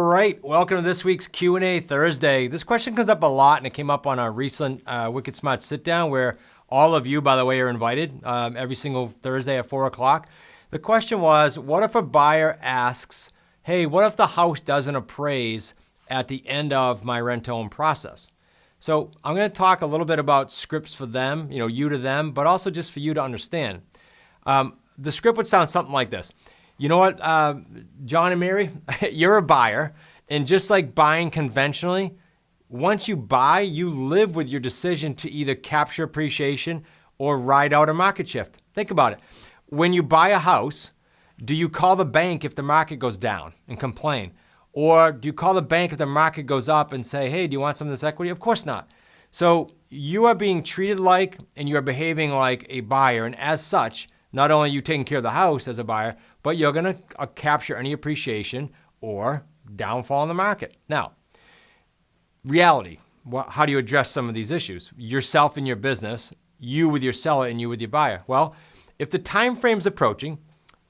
right, welcome to this week's Q&A Thursday. This question comes up a lot, and it came up on our recent Wicked Smart sit-down, where all of you, by the way, are invited every single Thursday at 4 o'clock. The question was, what if a buyer asks, hey, what if the house doesn't appraise at the end of my rent-to-own process? So I'm going to talk a little bit about scripts for them, you to them, but also just for you to understand. The script would sound something like this. You know what, John and Mary, you're a buyer, and just like buying conventionally, once you buy, you live with your decision to either capture appreciation or ride out a market shift. Think about it. When you buy a house, do you call the bank if the market goes down and complain? Or do you call the bank if the market goes up and say, hey, do you want some of this equity? Of course not. So you are being treated like, and you are behaving like a buyer, and as such, not only are you taking care of the house as a buyer, but you're going to capture any appreciation or downfall in the market. Now, reality, how do you address some of these issues? Yourself and your business, you with your seller and you with your buyer. Well, if the time frame's approaching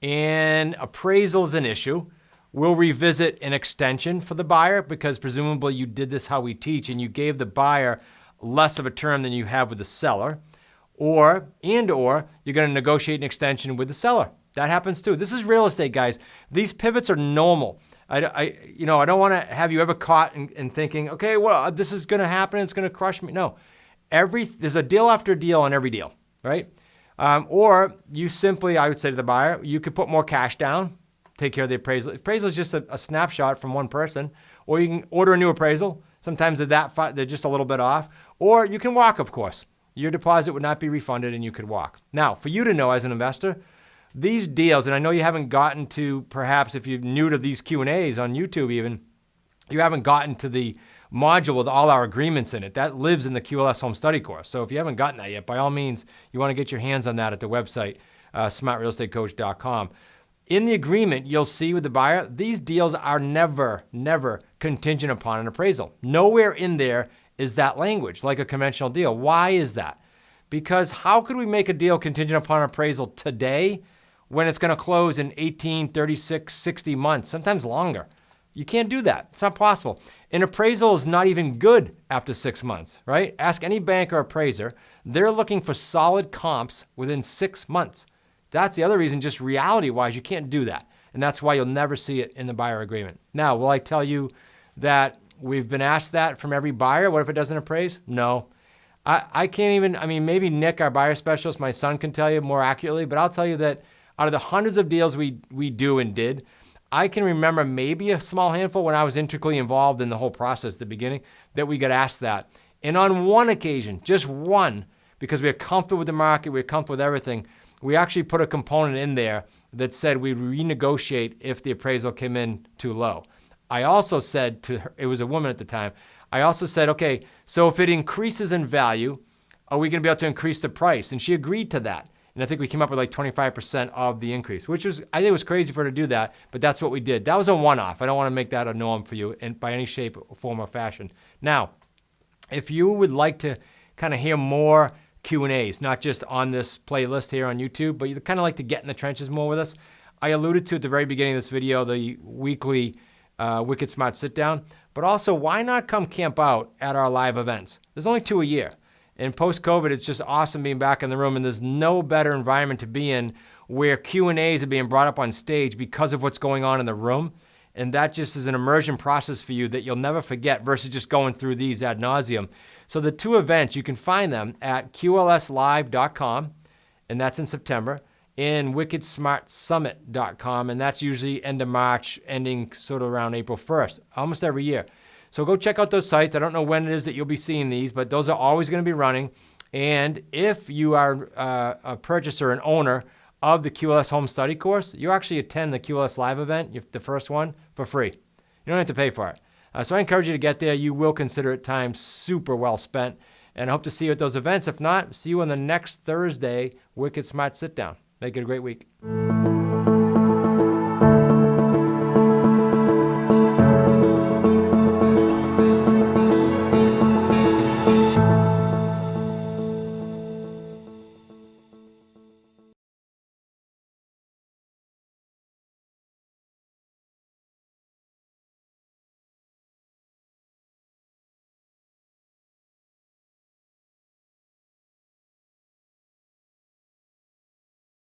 and appraisal is an issue, we'll revisit an extension for the buyer, because presumably you did this how we teach and you gave the buyer less of a term than you have with the seller. Or you're going to negotiate an extension with the seller. That happens too. This is real estate, guys. These pivots are normal. I don't want to have you ever caught in thinking, okay, well, this is going to happen. It's going to crush me. No, there's a deal after deal on every deal, right? Or you simply, I would say to the buyer, you could put more cash down, take care of the appraisal. Appraisal is just a snapshot from one person, or you can order a new appraisal. Sometimes they're just a little bit off, or you can walk, of course. Your deposit would not be refunded and you could walk. Now, for you to know as an investor, these deals, and I know you haven't gotten to, perhaps if you're new to these Q&As on YouTube even, you haven't gotten to the module with all our agreements in it. That lives in the QLS Home Study course. So if you haven't gotten that yet, by all means, you want to get your hands on that at the website, smartrealestatecoach.com. In the agreement, you'll see with the buyer, these deals are never contingent upon an appraisal. Nowhere in there is that language, like a conventional deal. Why is that? Because how could we make a deal contingent upon appraisal today when it's going to close in 18, 36, 60 months, sometimes longer? You can't do that. It's not possible. An appraisal is not even good after 6 months, right? Ask any bank or appraiser. They're looking for solid comps within 6 months. That's the other reason, just reality-wise, you can't do that. And that's why you'll never see it in the buyer agreement. Now, will I tell you that we've been asked that from every buyer? What if it doesn't appraise? No. I can't even, maybe Nick, our buyer specialist, my son, can tell you more accurately, but I'll tell you that out of the hundreds of deals we do and did, I can remember maybe a small handful when I was intricately involved in the whole process at the beginning that we got asked that. And on one occasion, just one, because we were comfortable with the market, we were comfortable with everything, we actually put a component in there that said we'd renegotiate if the appraisal came in too low. I also said to her, it was a woman at the time, I also said, okay, so if it increases in value, are we going to be able to increase the price? And she agreed to that. And I think we came up with like 25% of the increase, which was, I think it was crazy for her to do that, but that's what we did. That was a one-off. I don't want to make that a norm for you by any shape, form, or fashion. Now, if you would like to kind of hear more Q&As, not just on this playlist here on YouTube, but you'd kind of like to get in the trenches more with us, I alluded to at the very beginning of this video, the weekly Wicked Smart Sit Down, but also why not come camp out at our live events? There's only 2 a year. And post-COVID, it's just awesome being back in the room, and there's no better environment to be in where Q&As are being brought up on stage because of what's going on in the room. And that just is an immersion process for you that you'll never forget versus just going through these ad nauseum. So the 2 events, you can find them at qlslive.com, and that's in September, and wickedsmartsummit.com, and that's usually end of March, ending sort of around April 1st, almost every year. So go check out those sites. I don't know when it is that you'll be seeing these, but those are always going to be running. And if you are a purchaser and owner of the QLS Home Study course, you actually attend the QLS Live event, the first one, for free. You don't have to pay for it. So I encourage you to get there. You will consider it time super well spent. And I hope to see you at those events. If not, see you on the next Thursday Wicked Smart Sit Down. Make it a great week.